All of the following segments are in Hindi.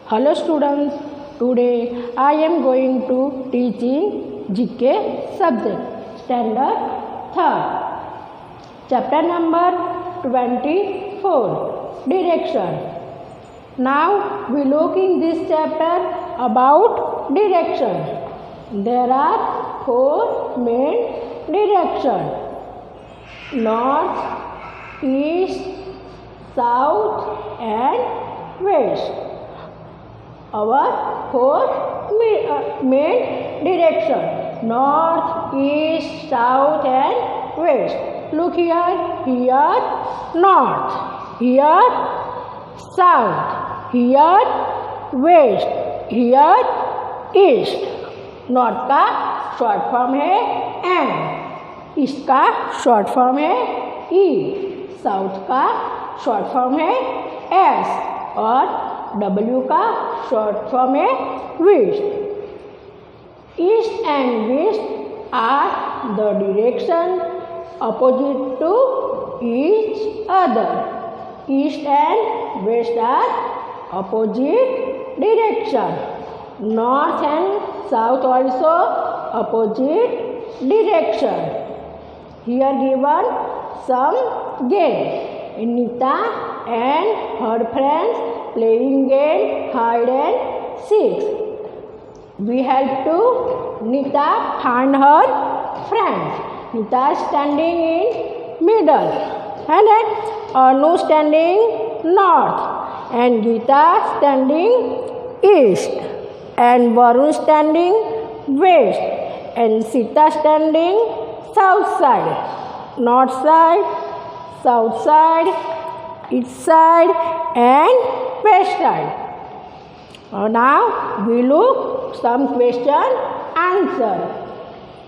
Hello students, today I am going to teaching GK subject, standard 3rd, chapter number 24, direction. Now we look in this chapter about direction. There are 4 main directions: north, east, south and west. Our 4 main directions: north, east, south and west. Look here north, here south, here west, here east. North का शॉर्ट फॉर्म है एन, ईस्ट का शॉर्ट फॉर्म है ई, साउथ का शॉर्ट फॉर्म है एस और डब्ल्यू का शॉर्ट फॉर्म है west. East and west are the direction opposite to each other. East and west are opposite direction. North and south also opposite direction. Here given some game. Nita and her friends playing game hide and seek. We help to Nita find her friends. Nita standing in middle and Anu standing north and Geeta standing east and Varun standing west and Sita standing south side, north side, south side, east side and west side. Now we look some question answer.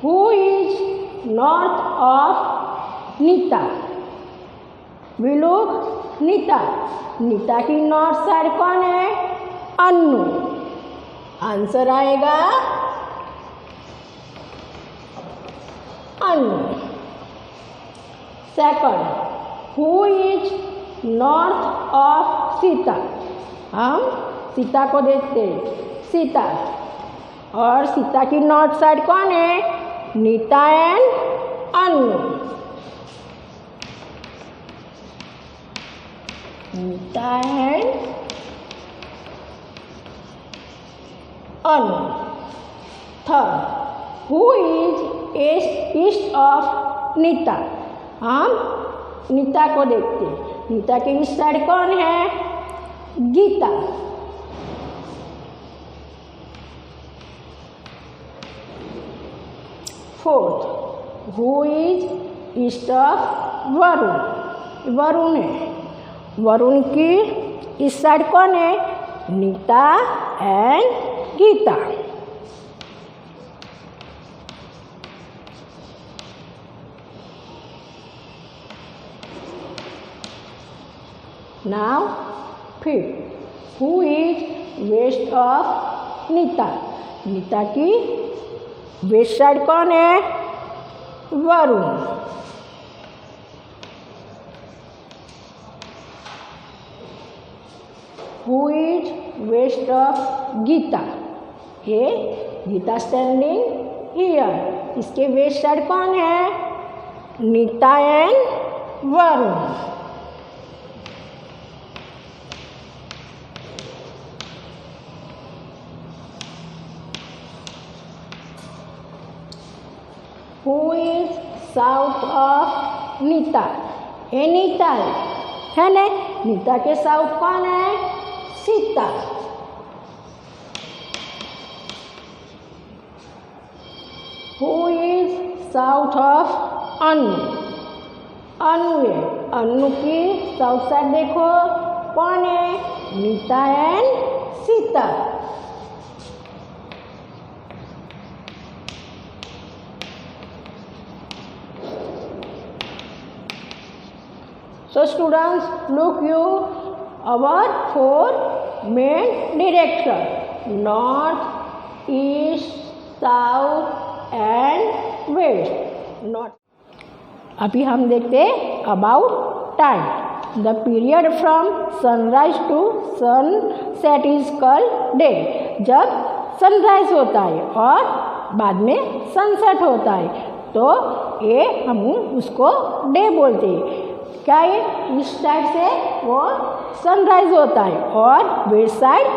Who is north of Nita? We look Nita. Nita की नॉर्थ साइड कौन है? अन्नू. आंसर आएगा Annu. Second, who is north of Sita? हम सीता को देखते हैं, सीता. और सीता की नॉर्थ साइड कौन है? Neeta and Annu. Neeta and Annu. Third, who is east of Neeta? हम नीता को देखते हैं. नीता के ईस्ट साइड कौन है? Geeta. Fourth, who is east of Varun? Varun है. वरुण की इस साइड कौन है? Neeta and Geeta. Now fifth, who is west of Neeta? Neeta की वेस्ट साइड कौन है? Varun. Who is west of Geeta? ये गीता स्टैंडिंग हियर. इसके वेस्ट साइड कौन है? Neeta and Varun. Who is south of Neeta? ये नीता है ना? नीता के साउथ कौन है? Sita. Who is south of Annu? Annu है. अन्नू की साउथ साइड देखो कौन है? Neeta and Sita. So students, look you our 4 main direction: north, east, south and west. North. अभी हम देखते हैं about time. The period from sunrise to sunset is called day. जब सनराइज होता है और बाद में सनसेट होता है तो ये हम उसको डे बोलते हैं। क्या है, इस साइड से वो सनराइज होता है और वेस्ट साइड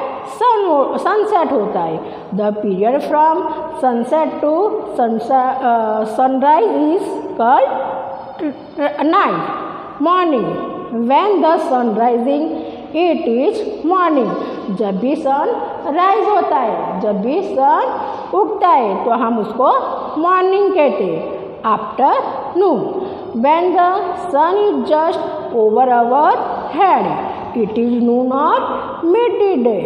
सनसेट होता है। The period from sunset to sunrise is called night. Morning, when the sun rising it is morning. जब भी सन राइज होता है, जब भी सन उगता है तो हम उसको मॉर्निंग कहते हैं। Afternoon, when the sun is just over our head it is noon और मिड डे।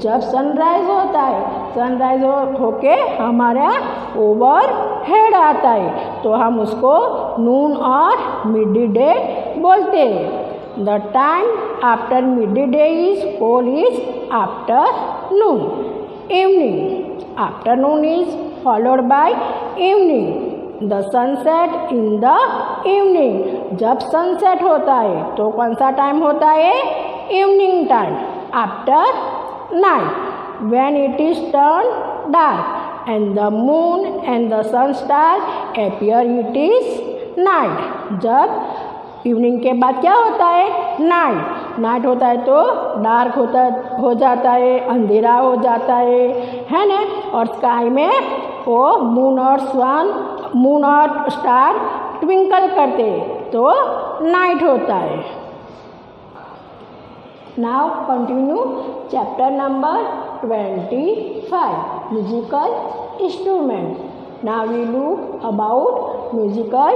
जब सनराइज होता है, सनराइज होके हमारा ओवर हेड आता है तो हम उसको नून और मिड डे बोलते हैं। The time after mid day is called is afternoon. Evening, afternoon is followed by evening. The sunset in the evening, जब सनसेट होता है तो कौन सा टाइम होता है, evening time, after night, when it is turn dark and the moon and the sun star appear it is night. जब इवनिंग के बाद क्या होता है, नाइट। नाइट होता है तो डार्क हो जाता है, अंधेरा हो जाता है ना। और स्काई में वो मून और स्टार ट्विंकल करते तो नाइट होता है। Now continue chapter number 25, musical instrument. Now we look about musical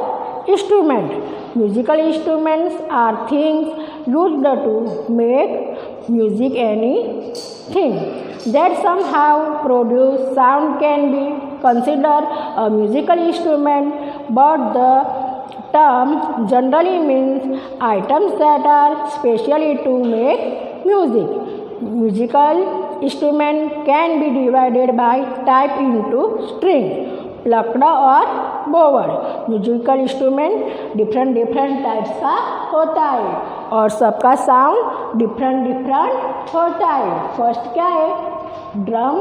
instrument. Musical instruments are things used to make music. Anything that somehow produce sound can be considered a musical instrument, but the term generally means items that are specially to make music. Musical instrument can be divided by type into string, plucked और बोवर। म्यूजिकल इंस्ट्रूमेंट डिफरेंट टाइप्स का होता है और सबका साउंड डिफरेंट होता है। फर्स्ट क्या है, drum,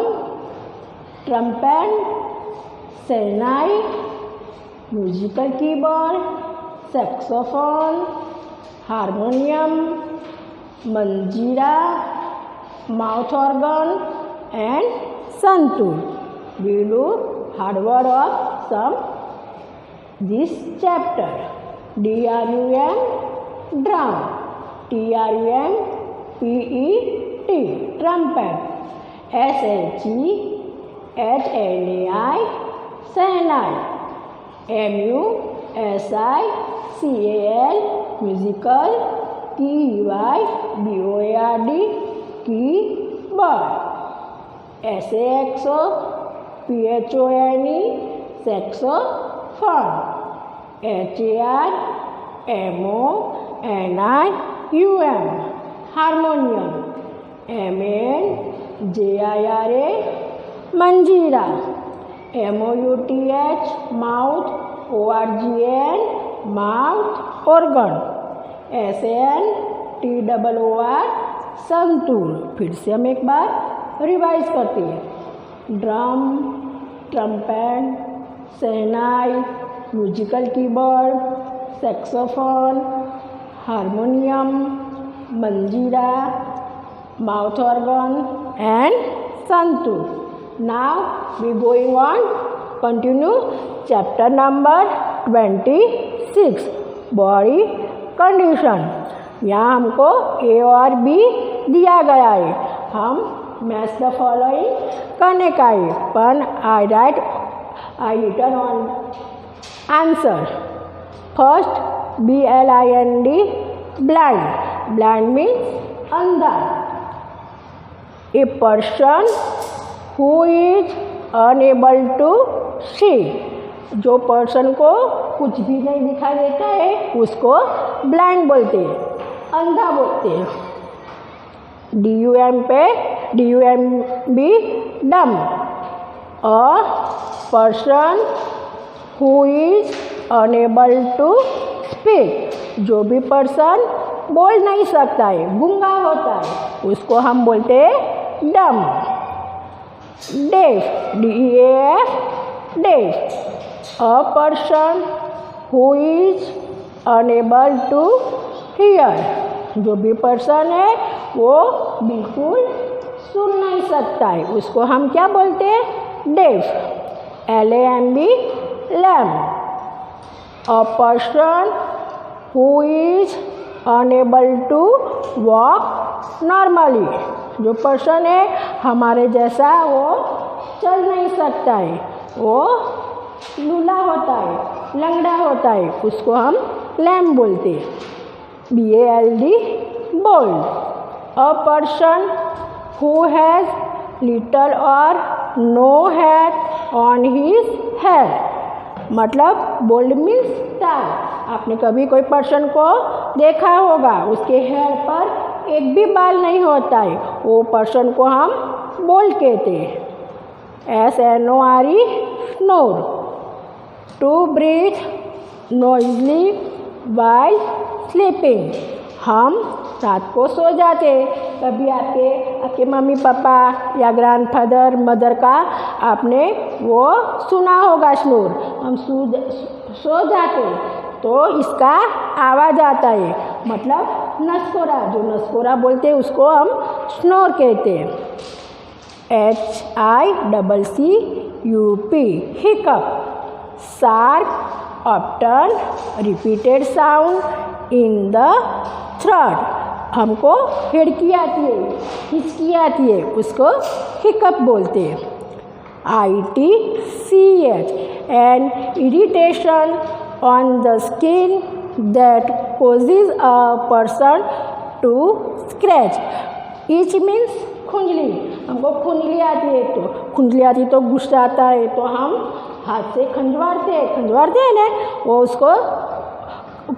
trumpet, shehnai, musical keyboard, saxophone, harmonium, manjira, mouth organ and santoor. We look hardware of some this chapter. DRUM, drum. TRUMPET, trumpet. SHEHNAI, shehnai. MUSICAL, musical. KEYBOARD, keyboard. SAXO, PHONE, saxophone. HARMONIUM, harmonium. MANJIRA, manjira. MOUTH, mouth. ORGN, mouth organ. SANTOOR, santoor. फिर से हम एक बार रिवाइज करते हैं। Drum, trumpet, shehnai, musical keyboard, saxophone, harmonium, manjira, mouth organ and santoor. Now we going on continue chapter number 26, body condition. यहाँ हमको ए और बी दिया गया है, हम मैच द फॉलोइंग करने का है। पर I return on answer. First, BLIND, blind. Blind means अंधा। A person who is unable to see, जो पर्सन को कुछ भी नहीं दिखाई देता है उसको ब्लाइंड बोलते हैं, अंधा बोलते हैं। DUMB, dumb. A person who is unable to speak, जो भी पर्सन बोल नहीं सकता है, गूंगा होता है, उसको हम बोलते हैं dumb. Deaf, DEAF, deaf, a person who is unable to hear, जो भी पर्सन है वो बिल्कुल सुन नहीं सकता है, उसको हम क्या बोलते हैं? Deaf. LAMB, lamb. A person who is unable to walk normally, जो पर्सन है हमारे जैसा वो चल नहीं सकता है, वो लूला होता है, लंगड़ा होता है, उसको हम लैम्ब बोलते हैं। BALD, bald. A person who has little or no hair on his head, मतलब बोल्ड मीन्स टाल। आपने कभी कोई पर्सन को देखा होगा, उसके हेयर पर एक भी बाल नहीं होता है, वो पर्सन को हम बोल्ड कहते हैं। SNORE, snore, to breathe noisily while sleeping, हम रात को सो जाते। कभी आपके मम्मी पापा या ग्रैंडफादर मदर का आपने वो सुना होगा स्नोर, हम सो जाते तो इसका आवाज़ आता है, मतलब नसकोरा, जो नसकोरा बोलते हैं उसको हम स्नोर कहते हैं। HICCUP, hiccup, sharp often repeated sound in the throat, हमको हिड़की आती है, हिचकी आती है, उसको हिकअप बोलते हैं। ITCH, an irritation on the skin that causes a person to scratch, itch means खुंजली, हमको खुंजली आती है, तो खुंजली आती तो गुस्सा आता है तो हम हाथ से खंजवारते हैं ना, वो उसको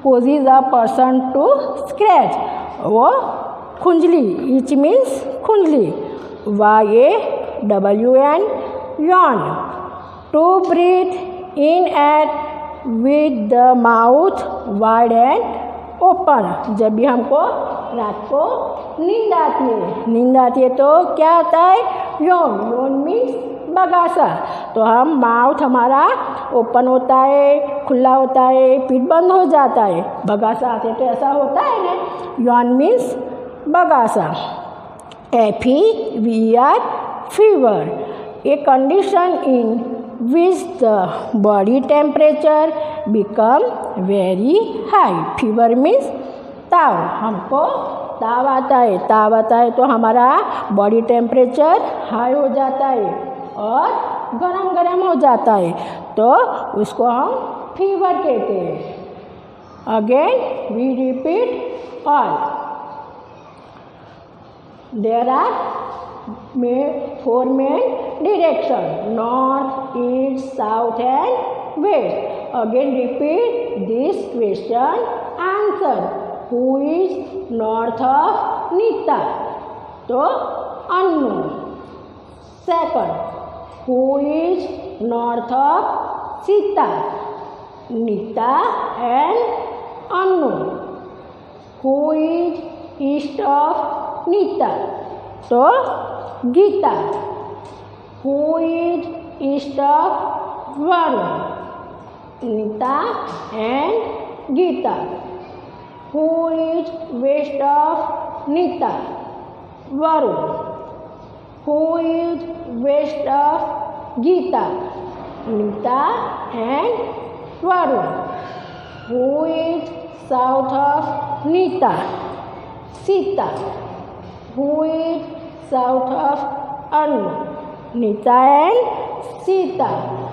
causes a person to scratch, वो खुंजली, इच मीन्स खुंजली। YAWN, yawn, to breathe in and with the mouth wide and open, जब भी हमको रात को नींद आती है तो क्या होता है? योन मीन्स बगासा, तो हम माउथ हमारा ओपन होता है, खुला होता है, पीठ बंद हो जाता है, बगासा आते तो ऐसा होता है ना, योन means बगासा। FEVER, fever, a condition in which the body temperature become very high, fever means ताव, हमको ताव आता है तो हमारा बॉडी टेम्परेचर हाई हो जाता है और गरम हो जाता है, तो उसको हम फीवर कहते हैं। Again we repeat all, there are 4 main direction, north, east, south and west. Again repeat this question answer, who is north of Nita, तो unknown। Second, who is north of Sita, Nita and unknown। Who is east of Nita, तो Gita। Who is east of Varun, Nita and Gita। Who is west of Nita, Varun। Who is west of Gita, Nita and Varun। Who is south of Nita, Sita। Who is south of Anu, Nita and Sita।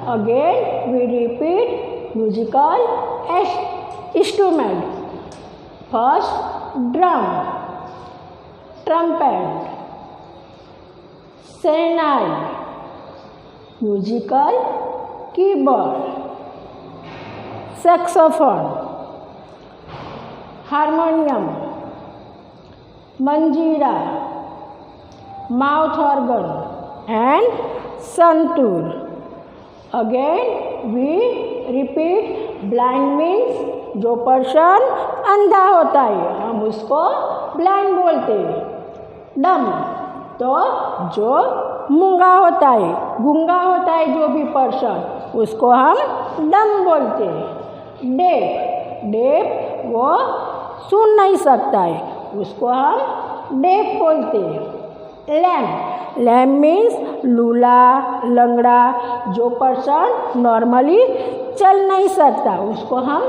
Again we repeat musical instrument। First, drum, trumpet, shehnai, musical keyboard, saxophone, harmonium, manjira, mouth organ and santoor. Again we repeat, blind means जो पर्सन अंधा होता है हम उसको ब्लाइंड बोलते हैं। डम तो जो मूंगा होता है, गूंगा होता है जो भी पर्सन उसको हम डम बोलते हैं। डेफ, डेफ वो सुन नहीं सकता है उसको हम डेफ बोलते हैं। लैम, लैम मीन्स लूला, लंगड़ा, जो पर्सन नॉर्मली चल नहीं सकता उसको हम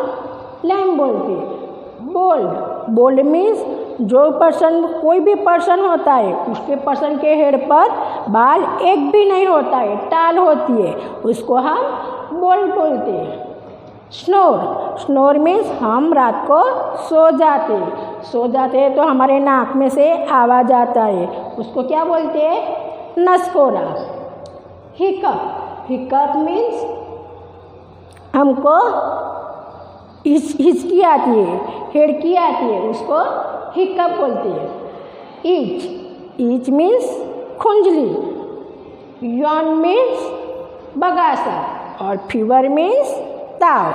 लैम बोलते हैं। बोल्ड, बोल्ड मीन्स जो पर्सन, कोई भी पर्सन होता है उसके पर्सन के हेड पर बाल एक भी नहीं होता है, टाल होती है, उसको हम बोल्ड बोलते हैं। स्नोर, स्नोर मीन्स हम रात को सो जाते हैं तो हमारे नाक में से आवाज़ आता है, उसको क्या बोलते हैं? नसकोरा। हिकअप, हिकअप मीन्स हमको हिचकी आती है, हेड़की आती है, उसको हिकअप बोलते हैं। ईच, ईच मीन्स खुंजली। यॉन मीन्स बगासा और फीवर मीन्स ताव।